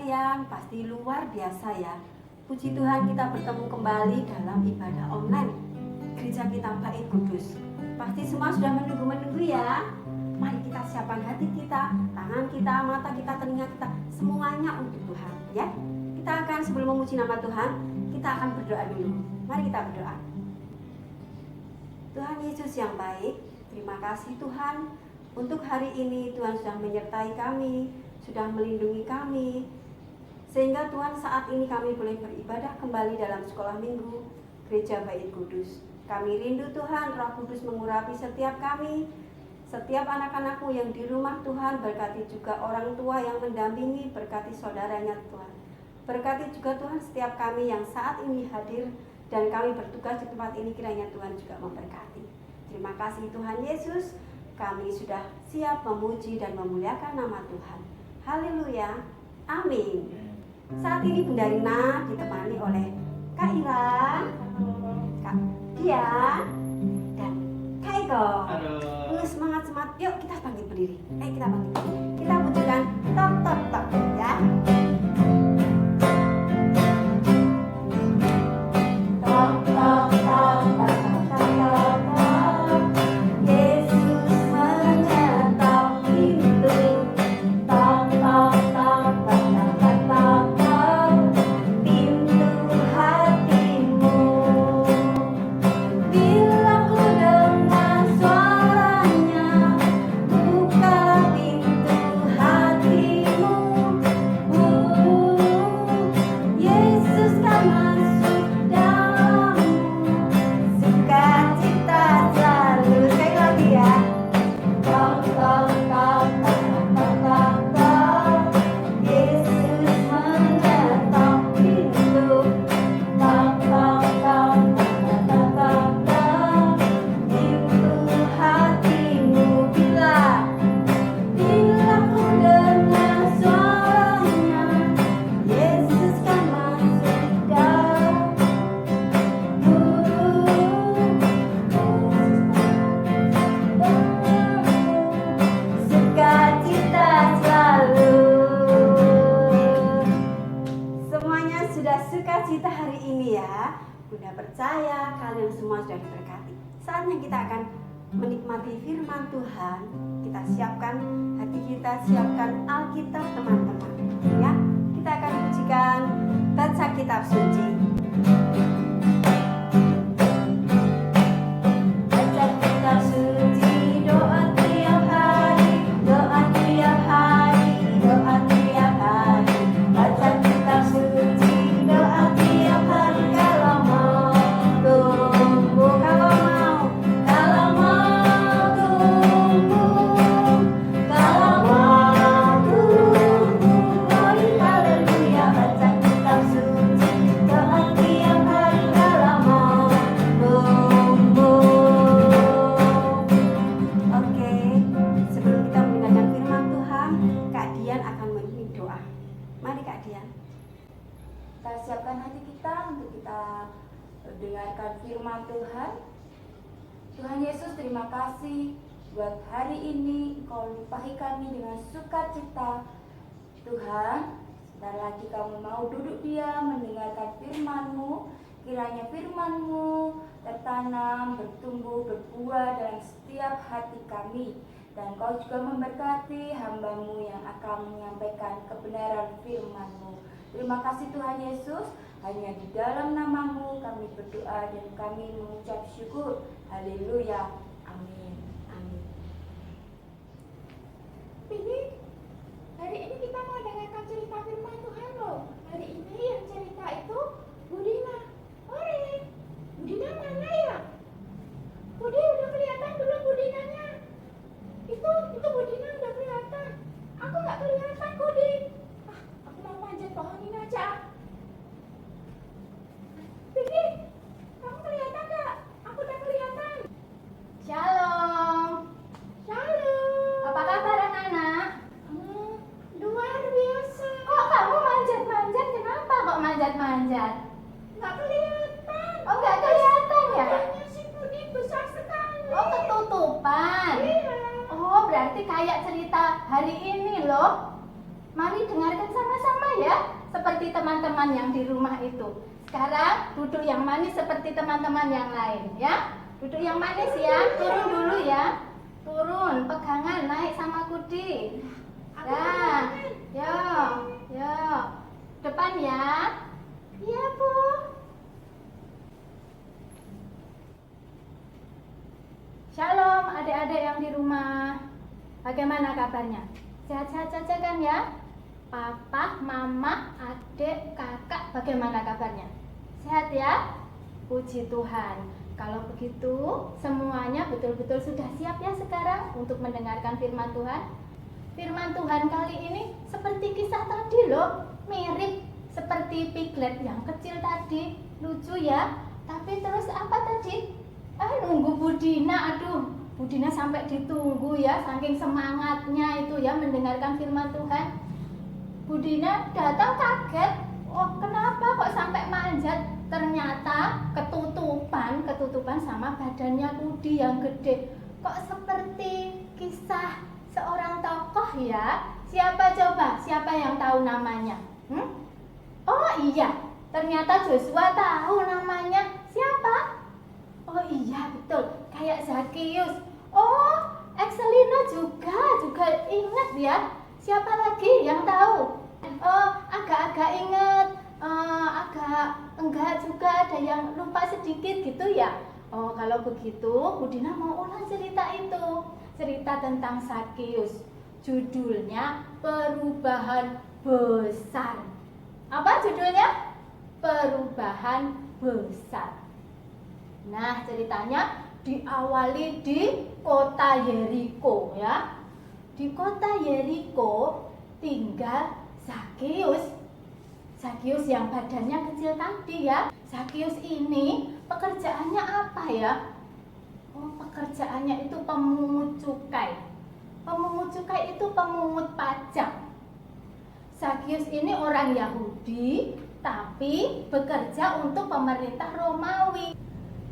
sekalian, pasti luar biasa ya. Puji Tuhan kita bertemu kembali dalam ibadah online Gereja kita Bait Kudus. Pasti semua sudah menunggu ya. Mari kita siapkan hati kita, tangan kita, mata kita, telinga kita, semuanya untuk Tuhan ya. Kita akan sebelum memuji nama Tuhan, kita akan berdoa dulu. Mari kita berdoa. Tuhan Yesus yang baik, terima kasih Tuhan untuk hari ini. Tuhan sudah menyertai kami, sudah melindungi kami, sehingga Tuhan saat ini kami boleh beribadah kembali dalam sekolah minggu Gereja Bait Kudus. Kami rindu Tuhan, Roh Kudus mengurapi setiap kami, setiap anak-anakmu yang di rumah Tuhan. Berkati juga orang tua yang mendampingi, berkati saudaranya Tuhan. Berkati juga Tuhan setiap kami yang saat ini hadir dan kami bertugas di tempat ini, kiranya Tuhan juga memberkati. Terima kasih Tuhan Yesus, kami sudah siap memuji dan memuliakan nama Tuhan. Haleluya, amin. Saat ini Bunda Rina ditemani oleh Kak Ira, Kak Dian, dan Kak Eko. Semangat, yuk kita bangkit berdiri. Kita bangkit berdiri. Kita pujikan tok tok tok ya. Tok tok tok tok tok tok tok. Yesus mengetok pintu. Tok tok tok tok tok tok tok. Pintu hatimu. Bila ku dengar suaranya, buka pintu hatimu. Yesus kan masuk dalammu. Sukacita selalu. Sekali lagi ya. Tok tok tok tok tok tok tok. Yesus mengetok pintu. Tok tok tok tok tok tok tok. Pintu hatimu. Bila ku dengar suaranya, Yesus kan masuk dalammu. Sukacita selalu. Semuanya sudah sukacita hari ini ya. Bunda percaya kalian semua sudah diberkati. Saatnya kita akan menikmati firman Tuhan. Kita siapkan hati kita, siapkan Alkitab teman-teman ya. Kita akan pujikan baca kitab suci. Baca kitab suci, doa tiap hari, doa tiap hari, doa tiap hari. Baca kitab suci, doa tiap hari. Kalau mau tumbuh, kalau mau tumbuh, kalau mau tumbuh. Haleluya, baca kitab suci, doa tiap hari. Kalau mau tumbuh. Oke, sebelum kita mendengarkan firman Tuhan, Kak Dian akan memimpin doa. Mari Kak Dian. Kita siapkan hati kita untuk kita mendengarkan firman Tuhan. Tuhan Yesus, terima kasih buat hari ini Engkau limpahi kami dengan sukacita. Tuhan, sebentar lagi kami mau duduk diam mendengarkan firman-Mu. Kiranya firman-Mu tertanam, bertumbuh, berbuah dalam setiap hati kami. Dan Kau juga memberkati hamba-Mu yang akan menyampaikan kebenaran firman-Mu. Terima kasih Tuhan Yesus, hanya di dalam nama-Mu kami berdoa dan kami mengucap syukur. Haleluya, amin. Amin. Ini hari ini kita mau dengarkan cerita firman Tuhan loh. Hari ini yang cerita itu Budina. Ore, Budina mana ya? Budi udah kelihatan belum Budinanya? Itu Budina udah kelihatan. Aku nggak kelihatan Budi. Aku mau manjat pohon ini aja. Vicky, kamu kelihatan nggak? Aku udah kelihatan. Shalom. Shalom. Apa kabar anak-anak? Luar biasa. Kok kamu manjat-manjat? Kenapa kok manjat-manjat? Nggak kelihatan. Oh, nggak kelihatan ya? Badannya si Budi besar sekali. Oh, ketutupan. Iya. Oh, berarti kayak cerita hari ini loh. Mari dengarkan sama-sama ya. seperti teman-teman yang di rumah itu. Sekarang duduk yang manis seperti teman-teman yang lain ya. Duduk yang manis ya, turun dulu ya. Turun, pegangan, naik sama Kudi. Ya, yo, depan ya. Iya Bu. Shalom adik-adik yang di rumah. Bagaimana kabarnya? Sehat-sehat saja kan ya? Papa, mama, adik, kakak, bagaimana kabarnya? Sehat ya? Puji Tuhan. Kalau begitu, semuanya betul-betul sudah siap ya sekarang untuk mendengarkan firman Tuhan? Firman Tuhan kali ini seperti kisah tadi loh, mirip seperti Piglet yang kecil tadi. Lucu ya? Tapi terus apa tadi? Nunggu Budina, aduh, Budina sampai ditunggu ya, saking semangatnya itu ya mendengarkan firman Tuhan. Budina datang kaget, oh kenapa kok sampai manjat? Ternyata ketutupan sama badannya Kudi yang gede. Kok seperti kisah seorang tokoh ya? Siapa coba? Siapa yang tahu namanya? Oh iya, ternyata Joshua tahu namanya. Siapa? Oh iya betul, kayak Zakius. Oh, Excelina juga ingat ya. Siapa lagi yang tahu? Oh, agak-agak ingat, agak enggak juga, ada yang lupa sedikit gitu ya. Oh, kalau begitu Budina mau ulang cerita itu. Cerita tentang Zakius. Judulnya Perubahan Besar. Apa judulnya? Perubahan Besar. Nah, ceritanya diawali di kota Yeriko ya. Di kota Yeriko tinggal Zakius. Zakius yang badannya kecil tadi ya. Zakius ini pekerjaannya apa ya? Oh, pekerjaannya itu pemungut cukai. Pemungut cukai itu pemungut pajak. Zakius ini orang Yahudi tapi bekerja untuk pemerintah Romawi.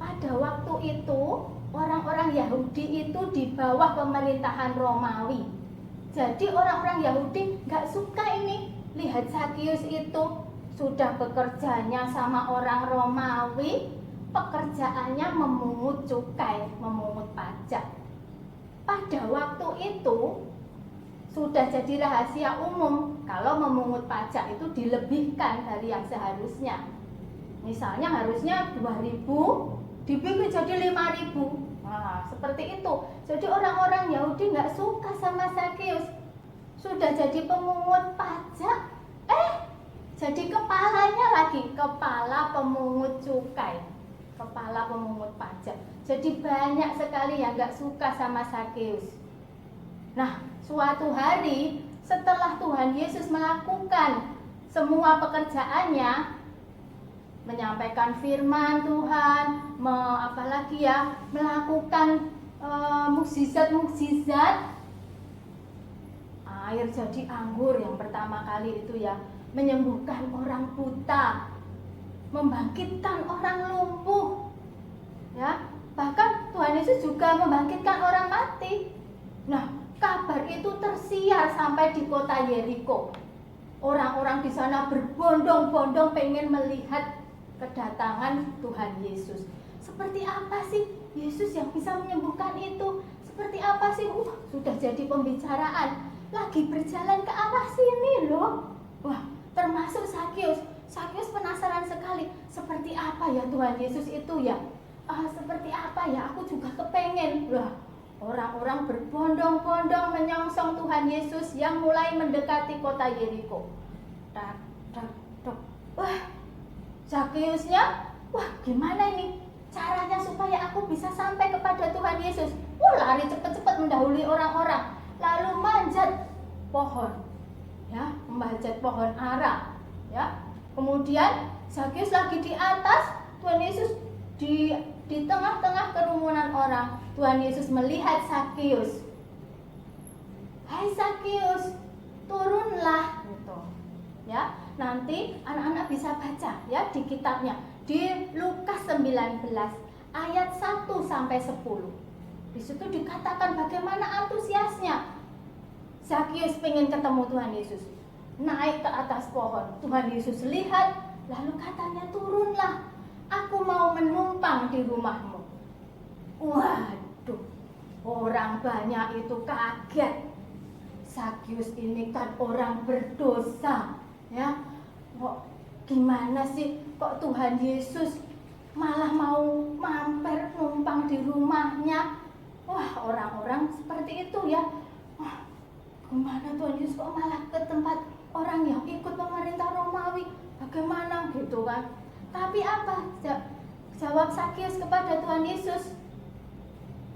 Pada waktu itu, orang-orang Yahudi itu di bawah pemerintahan Romawi. Jadi orang-orang Yahudi nggak suka ini. Lihat Zakius itu sudah bekerjanya sama orang Romawi, pekerjaannya memungut cukai, memungut pajak. Pada waktu itu, sudah jadi rahasia umum kalau memungut pajak itu dilebihkan dari yang seharusnya. Misalnya harusnya 2.000, dibikin jadi 5.000. Nah, seperti itu. Jadi orang-orang Yahudi nggak suka sama Zakius. Sudah jadi pemungut pajak, jadi kepalanya lagi, kepala pemungut cukai, kepala pemungut pajak. Jadi banyak sekali yang nggak suka sama Zakius. Nah, suatu hari setelah Tuhan Yesus melakukan semua pekerjaannya, menyampaikan firman Tuhan, apalagi ya, melakukan mukjizat-mukjizat, air jadi anggur yang pertama kali itu ya, menyembuhkan orang buta, membangkitkan orang lumpuh, ya, bahkan Tuhan Yesus juga membangkitkan orang mati. Nah, kabar itu tersiar sampai di kota Yeriko. Orang-orang di sana berbondong-bondong pengen melihat kedatangan Tuhan Yesus. Seperti apa sih Yesus yang bisa menyembuhkan itu? Seperti apa sih? Sudah jadi pembicaraan. Lagi berjalan ke arah sini loh. Wah, termasuk Zakius. Zakius penasaran sekali. Seperti apa ya Tuhan Yesus itu ya? Seperti apa ya? Aku juga kepengen. Wah, orang-orang berbondong-bondong menyongsong Tuhan Yesus yang mulai mendekati kota Yeriko. Tak. Wah, Zakiusnya, wah gimana ini caranya supaya aku bisa sampai kepada Tuhan Yesus? Lari cepat-cepat mendahului orang-orang, lalu manjat pohon, ya, memanjat pohon ara, ya. Kemudian Zakius lagi di atas, Tuhan Yesus di tengah-tengah kerumunan orang. Tuhan Yesus melihat Zakius. Hai Zakius, turunlah, gitu, ya. Nanti anak-anak bisa baca ya di kitabnya, di Lukas 19 ayat 1 sampai 10. Di situ dikatakan bagaimana antusiasnya Zakius pengen ketemu Tuhan Yesus. naik ke atas pohon. Tuhan Yesus lihat, lalu katanya, turunlah, aku mau menumpang di rumahmu. Waduh, orang banyak itu kaget. Zakius ini kan orang berdosa, ya. Kok gimana sih kok Tuhan Yesus malah mau mampir numpang di rumahnya? Wah, orang-orang seperti itu ya. Wah, gimana Tuhan Yesus kok malah ke tempat orang yang ikut pemerintah Romawi? Bagaimana gitu kan? Tapi apa? Jawab Zakius kepada Tuhan Yesus.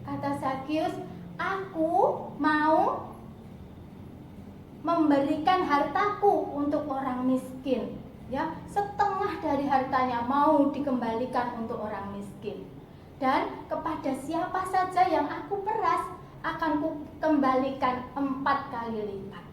Kata Zakius, aku mau memberikan hartaku untuk orang miskin, ya, setengah dari hartanya mau dikembalikan untuk orang miskin, dan kepada siapa saja yang aku peras akan ku kembalikan 4 kali lipat.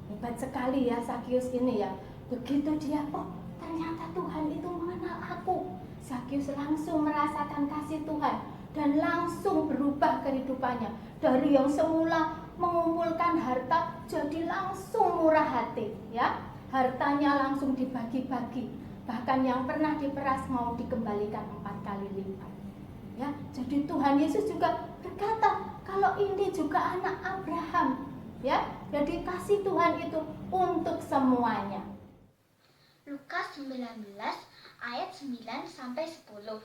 Hebat sekali ya Zakius ini ya. Begitu dia, oh ternyata Tuhan itu mengenal aku. Zakius langsung merasakan kasih Tuhan dan langsung berubah kehidupannya. Dari yang semula mengumpulkan harta jadi langsung murah hati, ya. Hartanya langsung dibagi-bagi. Bahkan yang pernah diperas mau dikembalikan 4 kali lipat. Ya, jadi Tuhan Yesus juga berkata, kalau ini juga anak Abraham, ya. Jadi kasih Tuhan itu untuk semuanya. Lukas 19 ayat 9 sampai 10.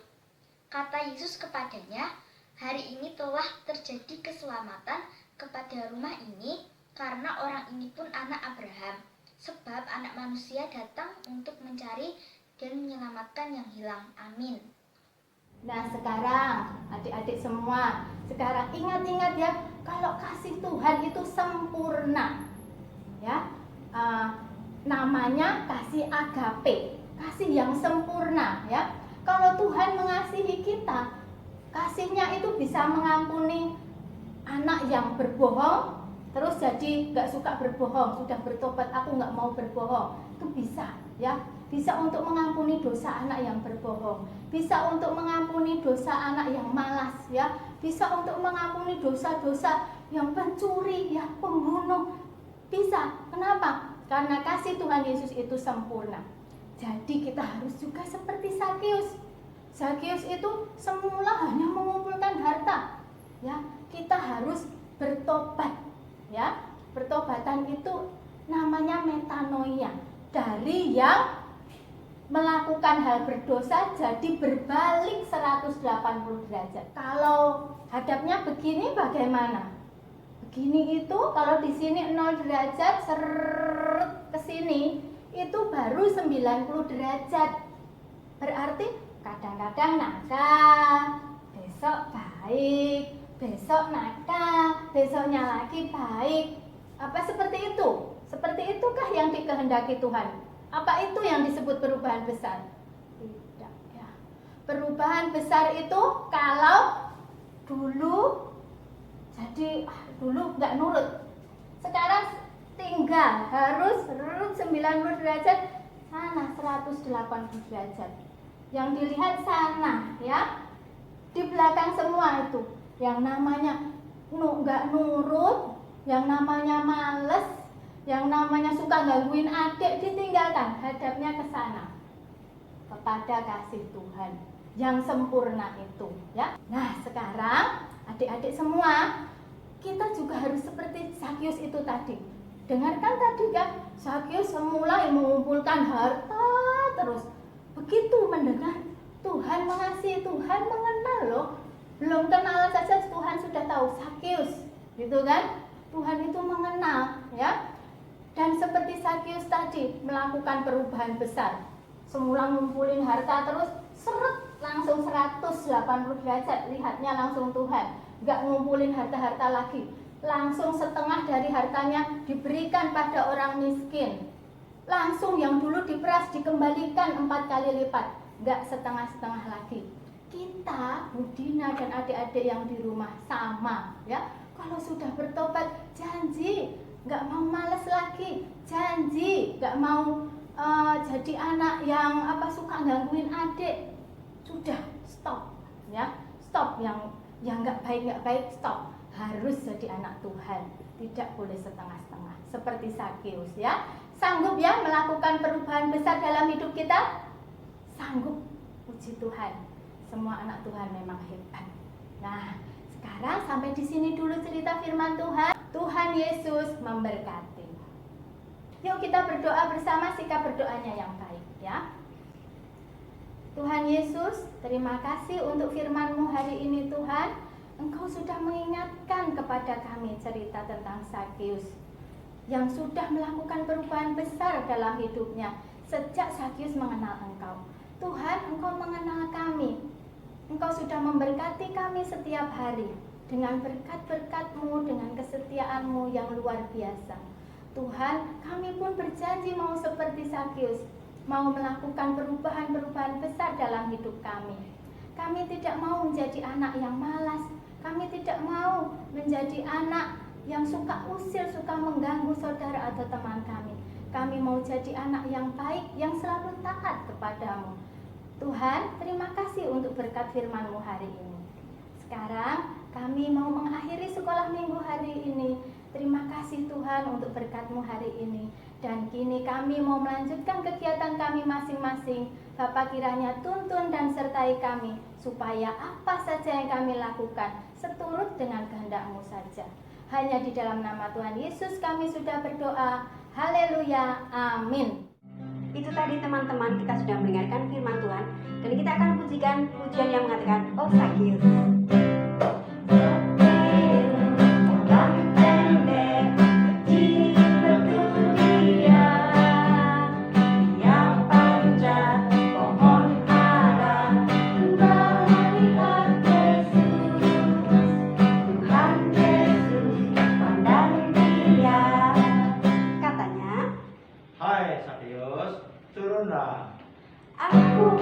Kata Yesus kepadanya, hari ini telah terjadi keselamatan kepada rumah ini, karena orang ini pun anak Abraham. Sebab anak manusia datang untuk mencari dan menyelamatkan yang hilang. Amin. Nah sekarang adik-adik semua, sekarang ingat-ingat ya, kalau kasih Tuhan itu sempurna, ya. Namanya kasih agape, kasih yang sempurna, ya. Kalau Tuhan mengasihi kita, kasihnya itu bisa mengampuni anak yang berbohong, terus jadi nggak suka berbohong, sudah bertobat, aku nggak mau berbohong, itu bisa, ya. Bisa untuk mengampuni dosa anak yang berbohong, bisa untuk mengampuni dosa anak yang malas, ya. Bisa untuk mengampuni dosa-dosa yang pencuri, ya, pembunuh, bisa. Kenapa? Karena kasih Tuhan Yesus itu sempurna. Jadi kita harus juga seperti Zakius. Zakius itu semula hanya mengumpulkan harta, ya. Kita harus bertobat, ya. Pertobatan itu namanya metanoia, dari yang melakukan hal berdosa jadi berbalik 180 derajat. Kalau hadapnya begini bagaimana? Begini itu kalau di sini 0 derajat seret ke sini itu baru 90 derajat. Berarti kadang-kadang nakal, besok baik, besok nakal, besoknya lagi baik. Apa seperti itu? Seperti itukah yang dikehendaki Tuhan? Apa itu yang disebut perubahan besar? Tidak, ya. Perubahan besar itu kalau dulu jadi dulu nggak nurut, sekarang tinggal harus 90 derajat, sana 180 derajat. Yang dilihat sana, ya, di belakang semua itu, yang namanya nggak nurut, yang namanya males, yang namanya suka gangguin adik, ditinggalkan, hadapnya ke sana, kepada kasih Tuhan yang sempurna itu, ya. Nah sekarang adik-adik semua, kita juga harus seperti Zakius itu tadi. Dengarkan tadi kan, Zakius semula mengumpulkan harta terus. Begitu mendengar Tuhan mengasihi, Tuhan mengenal loh. Belum kenal saja Tuhan sudah tahu Zakius, gitu kan? Tuhan itu mengenal, ya. Dan seperti Zakius tadi melakukan perubahan besar. Semula ngumpulin harta terus seret langsung 180 derajat, lihatnya langsung Tuhan. Nggak ngumpulin harta-harta lagi, langsung setengah dari hartanya diberikan pada orang miskin. Langsung yang dulu diperas dikembalikan 4 kali lipat, nggak setengah-setengah lagi. Kita, Budina dan adik-adik yang di rumah sama, ya. Kalau sudah bertobat, janji nggak mau males lagi, janji nggak mau jadi anak yang suka gangguin adik. Sudah stop, ya, stop yang nggak baik, stop. Harus jadi anak Tuhan, tidak boleh setengah-setengah seperti Zakius, ya. Sanggup ya melakukan perubahan besar dalam hidup kita? Sanggup. Puji Tuhan. Semua anak Tuhan memang hebat. Nah, sekarang sampai di sini dulu cerita firman Tuhan. Tuhan Yesus memberkati. Yuk kita berdoa bersama, sikap berdoanya yang baik ya. Tuhan Yesus, terima kasih untuk firman-Mu hari ini Tuhan. Engkau sudah mengingatkan kepada kami cerita tentang Sakeus yang sudah melakukan perubahan besar dalam hidupnya sejak Sakeus mengenal Engkau. Tuhan, Engkau mengenal kami. Engkau sudah memberkati kami setiap hari dengan berkat-berkat-Mu, dengan kesetiaan-Mu yang luar biasa. Tuhan, kami pun berjanji mau seperti Sakeus, mau melakukan perubahan-perubahan besar dalam hidup kami. Kami tidak mau menjadi anak yang malas. Kami tidak mau menjadi anak yang suka usir, suka mengganggu saudara atau teman kami. Kami mau jadi anak yang baik, yang selalu taat kepadamu. Tuhan, terima kasih untuk berkat firman-Mu hari ini. Sekarang kami mau mengakhiri sekolah minggu hari ini. Terima kasih Tuhan untuk berkat-Mu hari ini. Dan kini kami mau melanjutkan kegiatan kami masing-masing. Bapa kiranya tuntun dan sertai kami, supaya apa saja yang kami lakukan seturut dengan kehendak-Mu saja. Hanya di dalam nama Tuhan Yesus kami sudah berdoa. Haleluya, amin. Itu tadi teman-teman, kita sudah mendengarkan firman Tuhan, dan kita akan pujikan pujian yang mengatakan, oh Sakeus. Hai Sakeus, turunlah. Aku